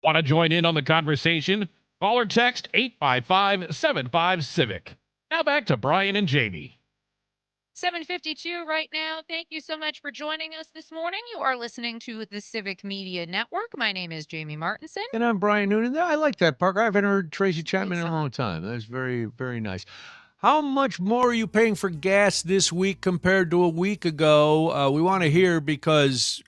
Want to join in on the conversation? Call or text 855-75-CIVIC. Now back to Brian and Jamie. 7:52 right now. Thank you so much for joining us this morning. You are listening to the Civic Media Network. My name is Jamie Martinson. And I'm Brian Noonan. I like that, Parker. I haven't heard Tracy It's a great Chapman in a song. long time. That's very, very nice. How much more are you paying for gas this week compared to a week ago? We want to hear because,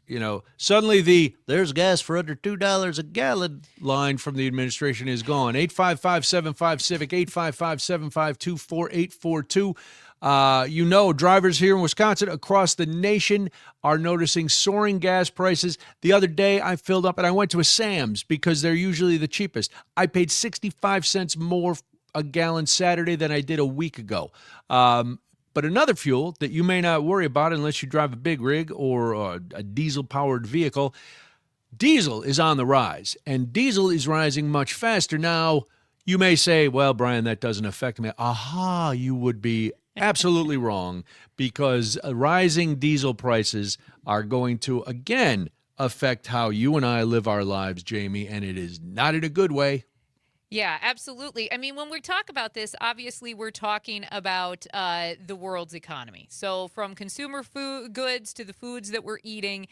suddenly there's gas for under $2 a gallon line from the administration is gone. 855-75-CIVIC, 855-752-4842. Drivers here in Wisconsin, across the nation, are noticing soaring gas prices. The other day, I filled up and I went to a Sam's because they're usually the cheapest. I paid 65 cents more a gallon Saturday than I did a week ago. But another fuel that you may not worry about unless you drive a big rig or a diesel-powered vehicle, diesel is on the rise, and diesel is rising much faster. Now, you may say, well, Brian, that doesn't affect me. Aha, you would be absolutely wrong, because rising diesel prices are going to, again, affect how you and I live our lives, Jamie, and it is not in a good way. Yeah, absolutely. I mean, when we talk about this, obviously we're talking about the world's economy. So from consumer food goods to the foods that we're eating,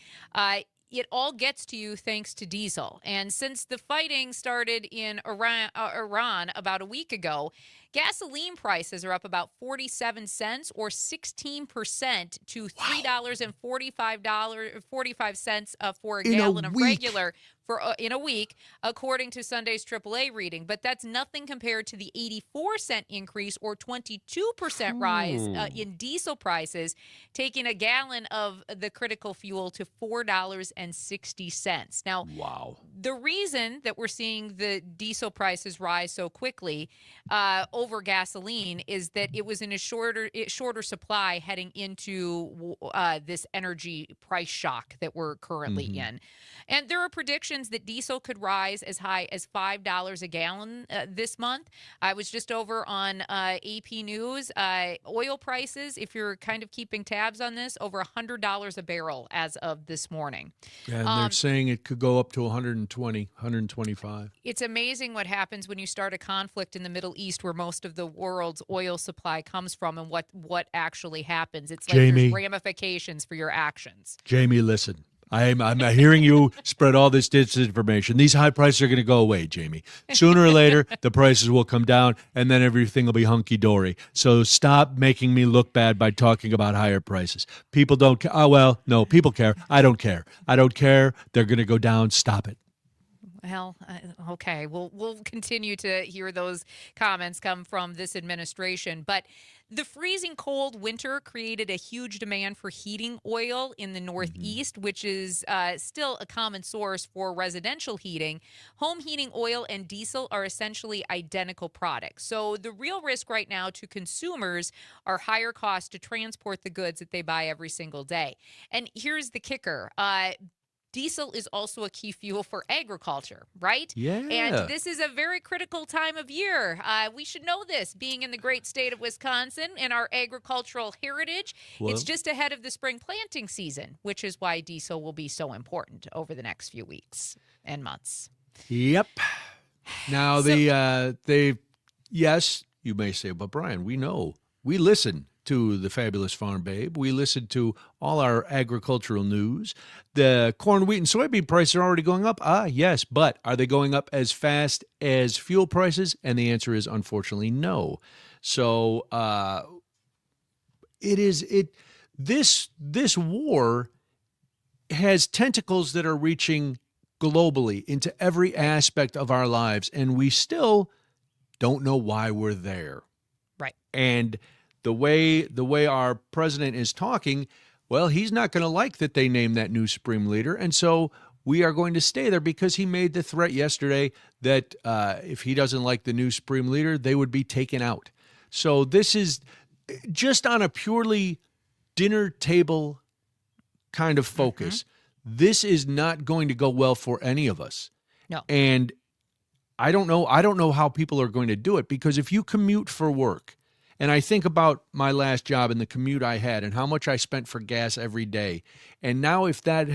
it all gets to you thanks to diesel. And since the fighting started in Iran about a week ago, gasoline prices are up about 47 cents or 16% to $3.45 for a gallon of regular in a week, according to Sunday's AAA reading. But that's nothing compared to the 84-cent increase or 22% rise in diesel prices, taking a gallon of the critical fuel to $4.60. Now, the reason that we're seeing the diesel prices rise so quickly over gasoline is that it was in a shorter supply heading into this energy price shock that we're currently in. And there are predictions that diesel could rise as high as $5 a gallon this month. I was just over on AP News. Oil prices, if you're kind of keeping tabs on this, over $100 a barrel as of this morning. And they're saying it could go up to 120, 125. It's amazing what happens when you start a conflict in the Middle East where most of the world's oil supply comes from, and what actually happens. It's like there's ramifications for your actions. Jamie, listen. I'm hearing you spread all this disinformation. These high prices are going to go away, Jamie. Sooner or later, the prices will come down, and then everything will be hunky-dory. So stop making me look bad by talking about higher prices. People don't care. Oh, well, no, people care. I don't care. I don't care. They're going to go down. Stop it. Well, okay, we'll continue to hear those comments come from this administration. But the freezing cold winter created a huge demand for heating oil in the Northeast, which is still a common source for residential heating. Home heating oil and diesel are essentially identical products. So the real risk right now to consumers are higher costs to transport the goods that they buy every single day. And here's the kicker. Diesel is also a key fuel for agriculture, right? Yeah. And this is a very critical time of year. We should know this, being in the great state of Wisconsin and our agricultural heritage. Well, it's just ahead of the spring planting season, which is why diesel will be so important over the next few weeks and months. Yep. Now, yes, you may say, but Brian, we know. We listen to the Fabulous Farm Babe. We listen to all our agricultural news. The corn, wheat, and soybean prices are already going up. Yes, but are they going up as fast as fuel prices? And the answer is, unfortunately, no. So this war has tentacles that are reaching globally into every aspect of our lives, and we still don't know why we're there. Right. And the way our president is talking, well, he's not going to like that they named that new supreme leader. And so we are going to stay there because he made the threat yesterday that if he doesn't like the new supreme leader, they would be taken out. So this is just on a purely dinner table kind of focus. This is not going to go well for any of us. No. And I don't know how people are going to do it, because if you commute for work, and I think about my last job and the commute I had and how much I spent for gas every day. And now if that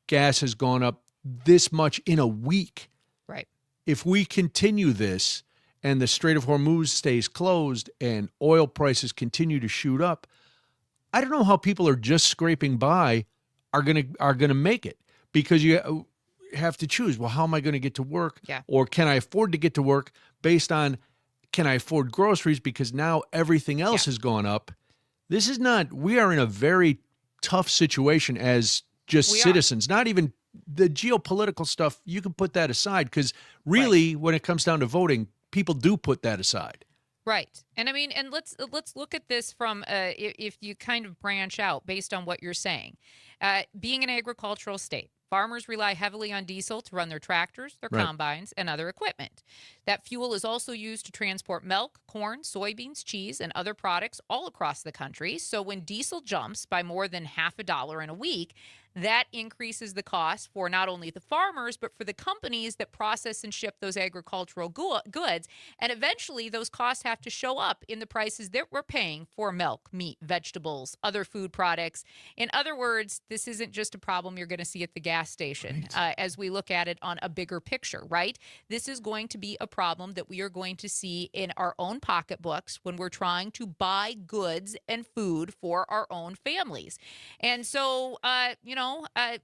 gas has gone up this much in a week, Right. If we continue this and the Strait of Hormuz stays closed and oil prices continue to shoot up, I don't know how people are just scraping by are gonna make it, because you have to choose. Well, how am I going to get to work? Yeah. Or can I afford to get to work based on, can I afford groceries? Because now everything else has gone up. This is not. We are in a very tough situation as just citizens. Not even the geopolitical stuff. You can put that aside, because really, when it comes down to voting, people do put that aside. Right. And I mean, and let's look at this from if you kind of branch out based on what you're saying. Being an agricultural state, farmers rely heavily on diesel to run their tractors, their combines, and other equipment. That fuel is also used to transport milk, corn, soybeans, cheese, and other products all across the country. So when diesel jumps by more than $50 in a week, that increases the cost for not only the farmers, but for the companies that process and ship those agricultural goods. And eventually, those costs have to show up in the prices that we're paying for milk, meat, vegetables, other food products. In other words, this isn't just a problem you're going to see at the gas station as we look at it on a bigger picture, right? This is going to be a problem that we are going to see in our own pocketbooks when we're trying to buy goods and food for our own families. And so,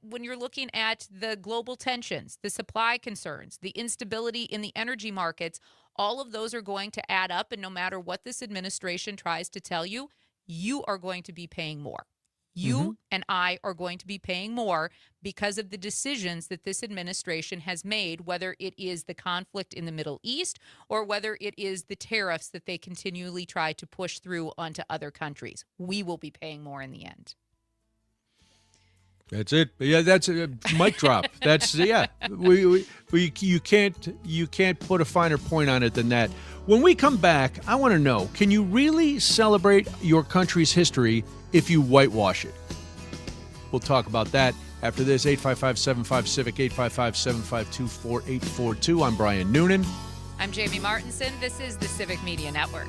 when you're looking at the global tensions, the supply concerns, the instability in the energy markets, all of those are going to add up. And no matter what this administration tries to tell you, you are going to be paying more. You and I are going to be paying more because of the decisions that this administration has made, whether it is the conflict in the Middle East or whether it is the tariffs that they continually try to push through onto other countries. We will be paying more in the end. That's it. Yeah, that's a mic drop. That's you can't put a finer point on it than that. When we come back, I want to know, can you really celebrate your country's history if you whitewash it? We'll talk about that after this. 855-75-CIVIC, 855-752-4842. I'm Brian Noonan. I'm Jamie Martinson. This is the Civic Media Network.